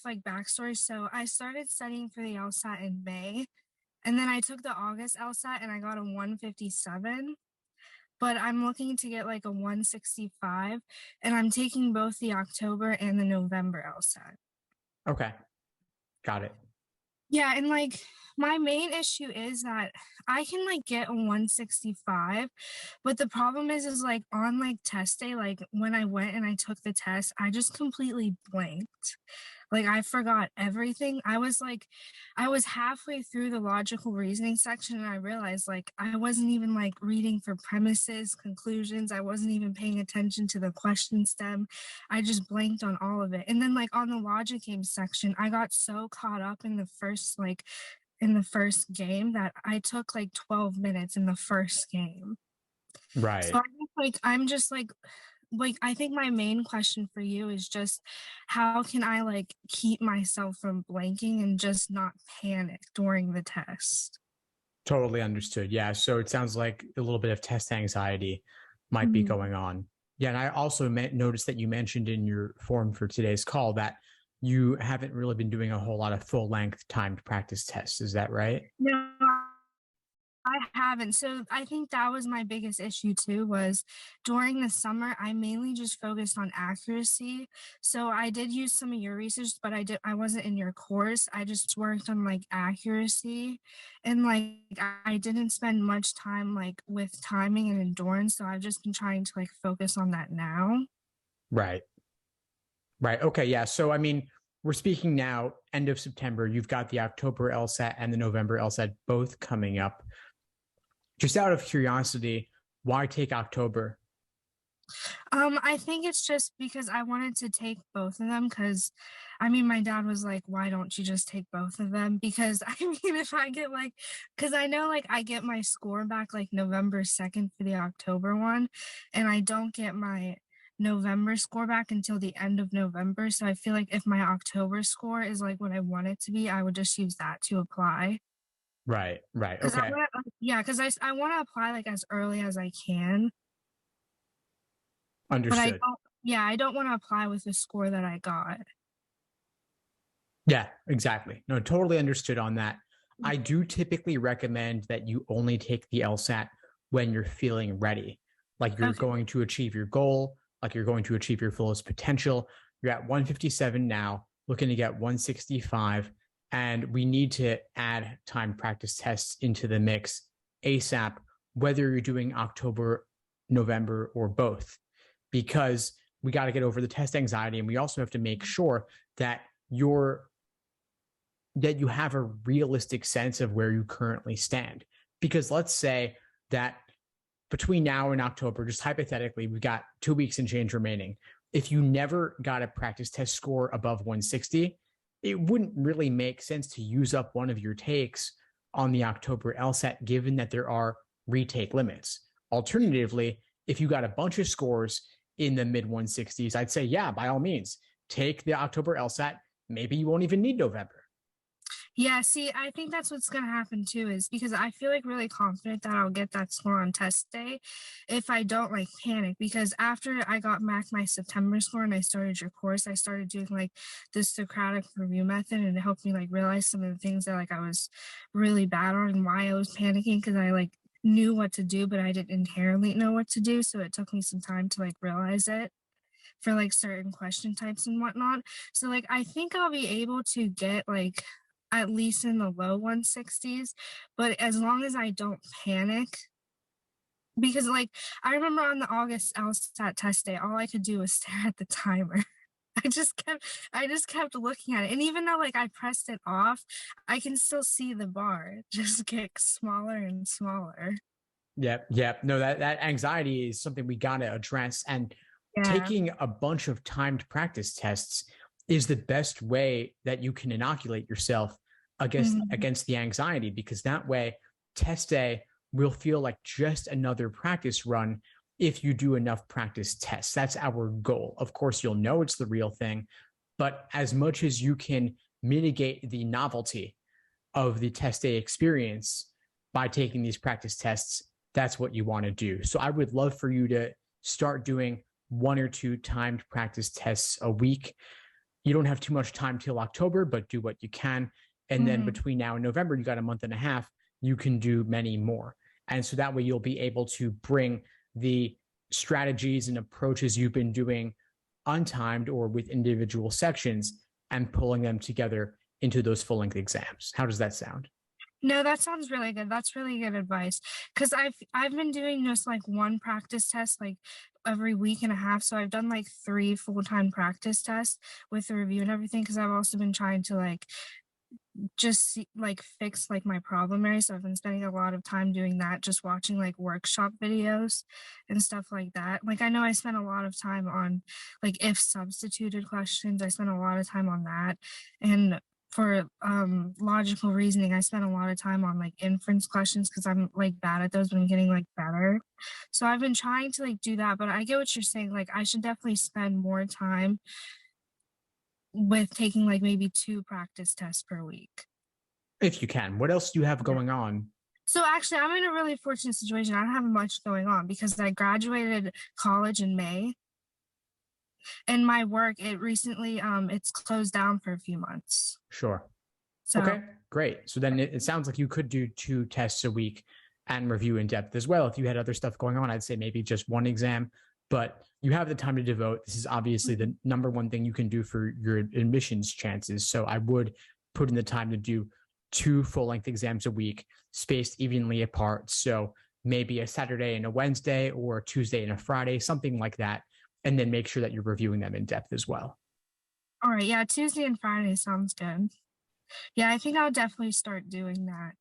brief like backstory. So I started studying for the LSAT in May, and then I took the August LSAT and I got a 157. But I'm looking to get like a 165, and I'm taking both the October and the November LSAT. Okay. Got it. Yeah, and like my main issue is that I can like get a 165, but the problem is like on like test day, like when I went and I took the test, I just completely blanked. Like I forgot everything. I was halfway through the logical reasoning section and I realized like I wasn't even like reading for premises, conclusions. I wasn't even paying attention to the question stem. I just blanked on all of it. And then like on the logic game section, I got so caught up in the first game that I took like 12 minutes in the first game. So Right. I'm just like I think my main question for you is just how can I like keep myself from blanking and just not panic during the test? Totally understood. Yeah. So it sounds like a little bit of test anxiety might be Mhm. going on. Yeah. And I also noticed that you mentioned in your form for today's call that you haven't really been doing a whole lot of full length timed practice tests. Is that right? No, I haven't. So I think that was my biggest issue too, was during the summer, I mainly just focused on accuracy. So I did use some of your research, but I wasn't in your course. I just worked on like accuracy, and like I didn't spend much time like with timing and endurance. So I've just been trying to like focus on that now. Right. Right. Okay. Yeah. So, I mean, we're speaking now, end of September. You've got the October LSAT and the November LSAT both coming up. Just out of curiosity, why take October? I think it's just because I wanted to take both of them because I mean my dad was like, why don't you just take both of them? Because I mean if I get like because I know like I get my score back like November 2nd for the October one, and I don't get my November score back until the end of November. So I feel like if my October score is like what I want it to be, I would just use that to apply. Right. Right. Because I Okay. want to, yeah, because I want to apply like as early as I can. But Understood. I don't want to apply with the score that I got. Yeah, exactly. No, totally understood on that. I do typically recommend that you only take the LSAT when you're feeling ready, like you're Okay. going to achieve your goal, like you're going to achieve your fullest potential. You're at 157 now, looking to get 165, and we need to add time practice tests into the mix ASAP, whether you're doing October, November, or both, because we got to get over the test anxiety, and we also have to make sure that you're that you have a realistic sense of where you currently stand. Because let's say that between now and October, just hypothetically, we've got 2 weeks and change remaining. If you never got a practice test score above 160, it wouldn't really make sense to use up one of your takes on the October LSAT, given that there are retake limits. Alternatively, if you got a bunch of scores in the mid 160s, I'd say, yeah, by all means, take the October LSAT. Maybe you won't even need November. Yeah, see, I think that's what's gonna happen too, is because I feel like really confident that I'll get that score on test day if I don't like panic. Because after I got back my September score and I started your course, I started doing like the Socratic review method, and it helped me like realize some of the things that like I was really bad on and why I was panicking, because I like knew what to do, but I didn't inherently know what to do. So it took me some time to like realize it for like certain question types and whatnot. So like I think I'll be able to get like at least in the low 160s, but as long as I don't panic, because like I remember on the August LSAT test day, all I could do was stare at the timer. I just kept looking at it. And even though like I pressed it off, I can still see the bar just get smaller and smaller. Yep, yep. No, that anxiety is something we gotta address. And Yeah. taking a bunch of timed practice tests is the best way that you can inoculate yourself Mhm. against the anxiety, because that way test day will feel like just another practice run if you do enough practice tests. That's our goal. Of course, you'll know it's the real thing, but as much as you can mitigate the novelty of the test day experience by taking these practice tests, that's what you want to do. So I would love for you to start doing one or two timed practice tests a week. you don't have too much time till October, but do what you can. And then Hmm. between now and November, you got a month and a half, you can do many more. And so that way you'll be able to bring the strategies and approaches you've been doing untimed or with individual sections and pulling them together into those full length exams. How does that sound? No, that sounds really good. That's really good advice. Because I've been doing just like one practice test like every week and a half. So I've done like three full-time practice tests with the review and everything. Because I've also been trying to like just see, like fix like my problem area. So I've been spending a lot of time doing that, just watching like workshop videos and stuff like that. Like I know I spent a lot of time on like if substituted questions. I spent a lot of time on that. And for logical reasoning, I spent a lot of time on like inference questions because I'm like bad at those, but I'm getting like better. So I've been trying to like do that, but I get what you're saying. Like I should definitely spend more time with taking like maybe two practice tests per week. If you can. What else do you have Yeah. going on? So actually, I'm in a really fortunate situation. I don't have much going on because I graduated college in May, and my work it recently it's closed down for a few months. Sure. So Okay, great. So then it sounds like you could do two tests a week and review in depth as well. If you had other stuff going on, I'd say maybe just one exam, but you have the time to devote. This is obviously the number one thing you can do for your admissions chances. So I would put in the time to do two full length exams a week, spaced evenly apart. So maybe a Saturday and a Wednesday or a Tuesday and a Friday, something like that. And then make sure that you're reviewing them in depth as well. all right, yeah, Tuesday and Friday sounds good. Yeah, I think I'll definitely start doing that.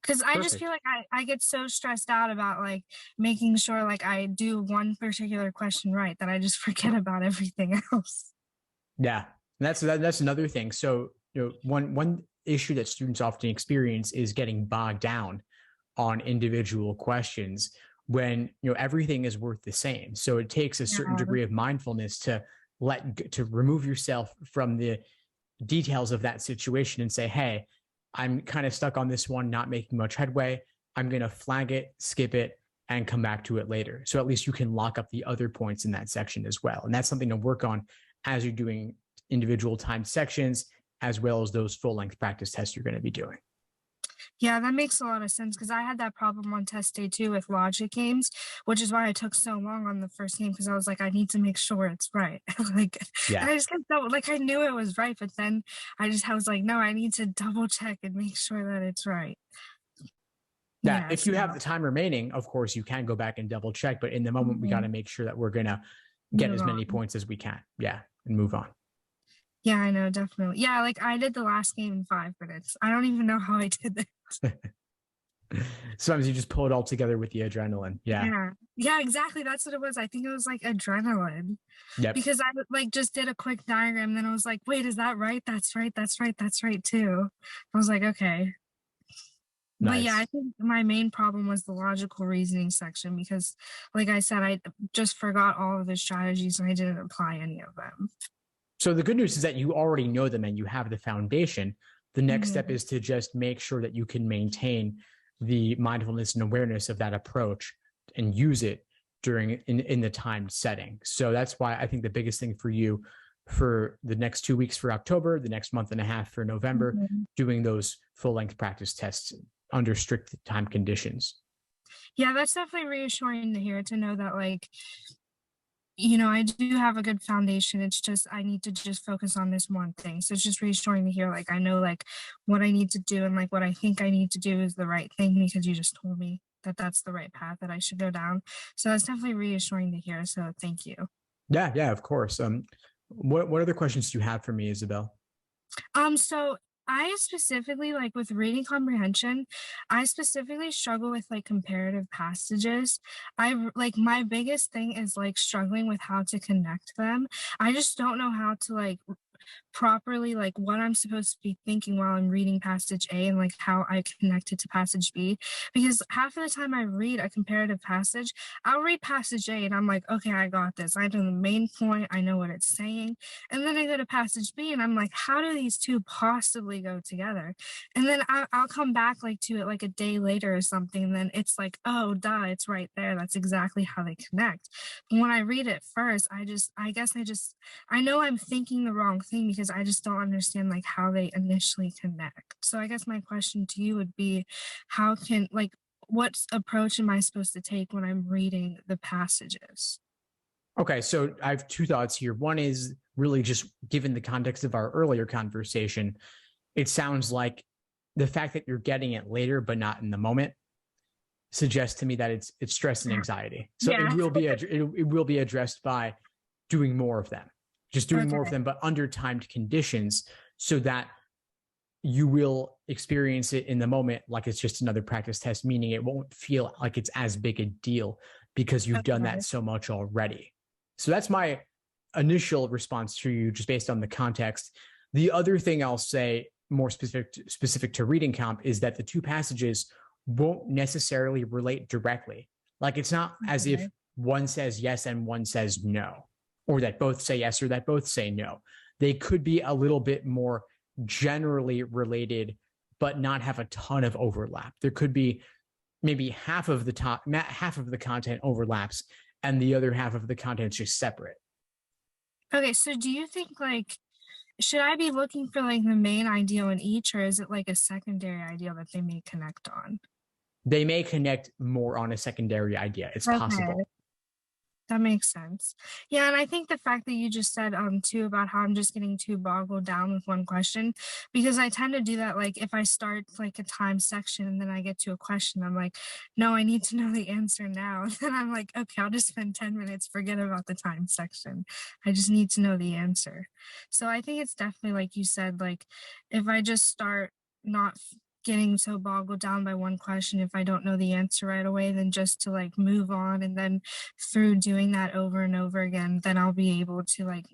Because I just feel Perfect. like I get so stressed out about like making sure like I do one particular question right that I just forget about everything else. Yeah, that's another thing. So one issue that students often experience is getting bogged down on individual questions when everything is worth the same. So it takes a certain Yeah. degree of mindfulness to remove yourself from the details of that situation and say, hey, I'm kind of stuck on this one, not making much headway. I'm going to flag it, skip it, and come back to it later. So at least you can lock up the other points in that section as well. And that's something to work on as you're doing individual timed sections, as well as those full length practice tests you're going to be doing. Yeah, that makes a lot of sense because I had that problem on test day too with logic games, which is why I took so long on the first game because I was like, I need to make sure it's right. Like, and Yeah. I just kept like I knew it was right, but then I was like, no, I need to double check and make sure that it's right. Yeah. Yeah. If you So have the time remaining, of course, you can go back and double check. But in the moment, we got mhm, to make sure that we're going to get move as many on. points as we can. Yeah. And move on. Yeah, I know, definitely. Yeah, like I did the last game in 5 minutes. I don't even know how I did it. Sometimes you just pull it all together with the adrenaline. Yeah. Yeah. Yeah, exactly. That's what it was. I think it was like adrenaline. Yep. Because I like just did a quick diagram, then I was like, "Wait, is that right? That's right. That's right. That's right too." I was like, "Okay." But yeah, I Nice. think my main problem was the logical reasoning section because, like I said, I just forgot all of the strategies and I didn't apply any of them. So the good news is that you already know them and you have the foundation. The next step Mhm. is to just make sure that you can maintain the mindfulness and awareness of that approach and use it during in the timed setting. So that's why I think the biggest thing for you for the next 2 weeks for October, the next month and a half for November, Mhm. doing those full length practice tests under strict time conditions. Yeah, that's definitely reassuring to hear to know that like I do have a good foundation. It's just I need to just focus on this one thing. So it's just reassuring to hear like I know like what I need to do and like what I think I need to do is the right thing because you just told me that that's the right path that I should go down. So that's definitely reassuring to hear. So thank you. Yeah, yeah, of course. What other questions do you have for me, Isabel? So I specifically like with reading comprehension, I specifically struggle with like comparative passages. Like my biggest thing is like struggling with how to connect them. I just don't know how to like properly like what I'm supposed to be thinking while I'm reading passage A and like how I connect it to passage B. Because half of the time I read a comparative passage, I'll read passage A and I'm like, okay, I got this. I know the main point, I know what it's saying. And then I go to passage B and I'm like, how do these two possibly go together? And then I'll come back like to it like a day later or something. And then it's like, oh, duh, it's right there. That's exactly how they connect. But when I read it first, I know I'm thinking the wrong thing because I just don't understand like how they initially connect. So I guess my question to you would be, how can like what approach am I supposed to take when I'm reading the passages? Okay, so I have two thoughts here. One is really just given the context of our earlier conversation, it sounds like the fact that you're getting it later but not in the moment suggests to me that it's stress and anxiety. So Yeah. it will be addressed by doing more of them, just doing more of Okay. them, but under timed conditions, so that you will experience it in the moment like it's just another practice test, meaning it won't feel like it's as big a deal because you've done Okay. that so much already. So that's my initial response to you, just based on the context. The other thing I'll say, more specific to reading comp, is that the two passages won't necessarily relate directly. Like it's not as if Okay. one says yes and one says no, or that both say yes or that both say no. They could be a little bit more generally related, but not have a ton of overlap. There could be maybe half of the content overlaps and the other half of the content is just separate. Okay, so do you think like should I be looking for like the main ideal in each, or is it like a secondary ideal that they may connect on? They may connect more on a secondary idea. It's Okay. possible. That makes sense. Yeah, and I think the fact that you just said too about how I'm just getting too boggled down with one question, because I tend to do that like if I start like a time section and then I get to a question, I'm like, no, I need to know the answer now. Then I'm like, okay, I'll just spend 10 minutes, forget about the time section. I just need to know the answer. So I think it's definitely like you said, like if I just start not getting so boggled down by one question if I don't know the answer right away, then just to like move on, and then through doing that over and over again, then I'll be able to like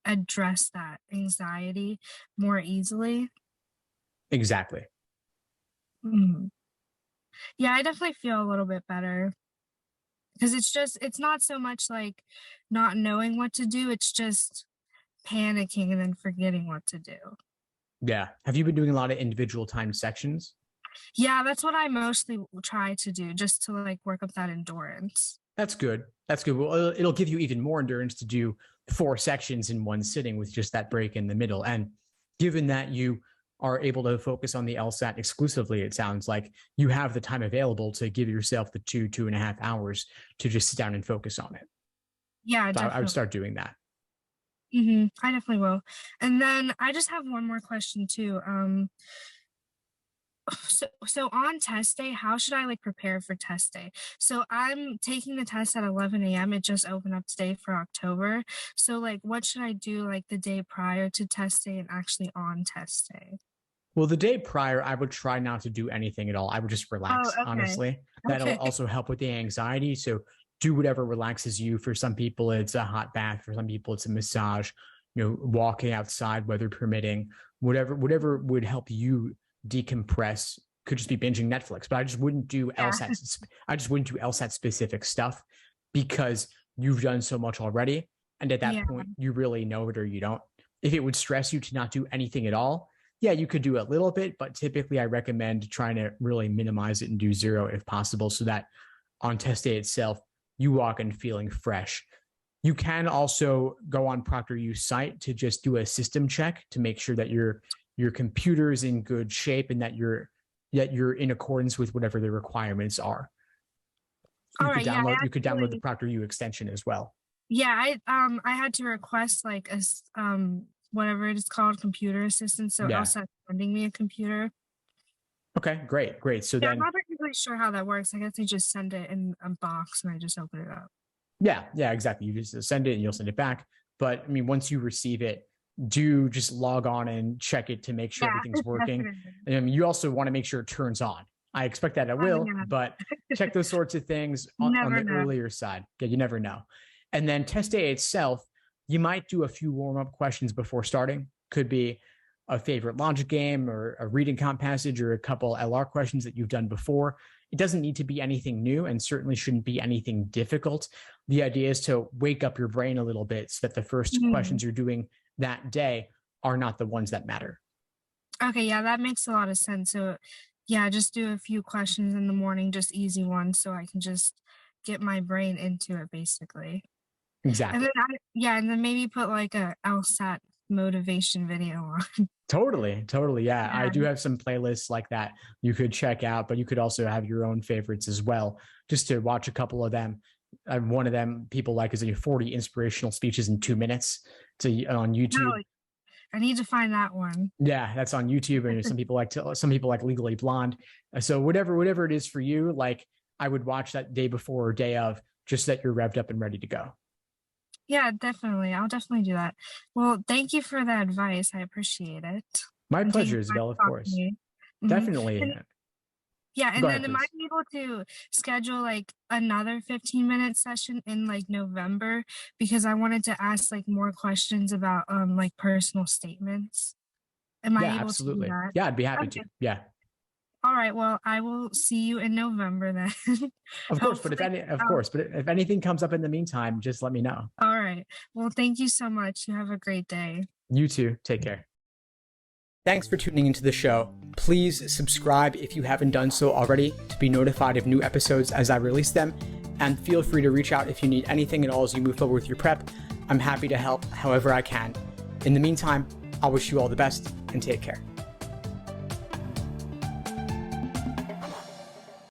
address that anxiety more easily. Exactly. Mhm. Yeah, I definitely feel a little bit better because it's not so much like not knowing what to do, it's just panicking and then forgetting what to do. Yeah. Have you been doing a lot of individual time sections? Yeah, that's what I mostly try to do just to like work up that endurance. That's good. That's good. Well, it'll give you even more endurance to do 4 sections in one sitting with just that break in the middle. And given that you are able to focus on the LSAT exclusively, it sounds like you have the time available to give yourself the 2.5 hours to just sit down and focus on it. Yeah, So I would definitely. start doing that. I definitely will. And then I just have one more question too. So on test day, how should I like prepare for test day? So I'm taking the test at 11 a.m. It just opened up today for October. So like what should I do like the day prior to test day and actually on test day? Well, the day prior, I would try not to do anything at all. I would just Oh, relax, okay. honestly. That'll Okay. also help with the anxiety. So do whatever relaxes you. For some people, it's a hot bath. For some people, it's a massage, walking outside, weather permitting, whatever would help you decompress. Could just be binging Netflix, but I just wouldn't do Yeah. LSAT. I just wouldn't do LSAT specific stuff because you've done so much already. And at that Yeah. point, you really know it or you don't. If it would stress you to not do anything at all, yeah, you could do a little bit, but typically I recommend trying to really minimize it and do 0 if possible, so that on test day itself, you walk in feeling fresh. You can also go on ProctorU's site to just do a system check to make sure that your computer is in good shape and that you're in accordance with whatever the requirements are. All right. Yeah. You could download the ProctorU extension as well. I had to request like whatever it is called, computer assistant. So Yeah. Elsa sending me a computer. Okay, great. So Yeah, I'm then, not really sure how that works. I guess they just send it in a box and I just open it up. yeah, exactly. You just send it and you'll send it back. But I mean, once you receive it, do just log on and check it to make sure Yeah, everything's working. definitely. And I mean, you also want to make sure it turns on. I expect that it Oh, will, yeah. but check those sorts of things on Never the know. earlier side. Yeah, you never know. And then test day itself, you might do a few warm-up questions before starting. Could be a favorite logic game or a reading comp passage or a couple LR questions that you've done before. It doesn't need to be anything new and certainly shouldn't be anything difficult. The idea is to wake up your brain a little bit so that the first questions you're doing that day are not the ones that matter. Okay, yeah, that makes a lot of sense. So, yeah, just do a few questions in the morning, just easy ones, so I can just get my brain into it, basically. And Exactly. then and then maybe put like a LSAT motivation video on. Totally. Yeah. I Yeah. do have some playlists like that you could check out, but you could also have your own favorites as well, just to watch a couple of them. One of them people like is 40 inspirational speeches in 2 minutes on YouTube. No, I need to find that one. Yeah, that's on YouTube. And some people like Legally Blonde. So whatever it is for you, like I would watch that day before or day of, just so that you're revved up and ready to go. Yeah, definitely. I'll definitely do that. Well, thank you for the advice. I appreciate it. My And taking pleasure, the time Isabel, to of talk to course. me. Definitely. And yeah, and Go then ahead, am I please. able to schedule like another 15-minute session in like November? Because I wanted to ask like more questions about like personal statements. Am I Yeah, able to do absolutely. that? Yeah, I'd be happy to. Okay. Yeah, All right. Well, I will see you in November then. of course. But Hopefully. if anything comes up in the meantime, just let me know. All right. Well, thank you so much. You have a great day. You too. Take care. Thanks for tuning into the show. Please subscribe if you haven't done so already to be notified of new episodes as I release them. And feel free to reach out if you need anything at all as you move forward with your prep. I'm happy to help however I can. In the meantime, I'll wish you all the best and take care.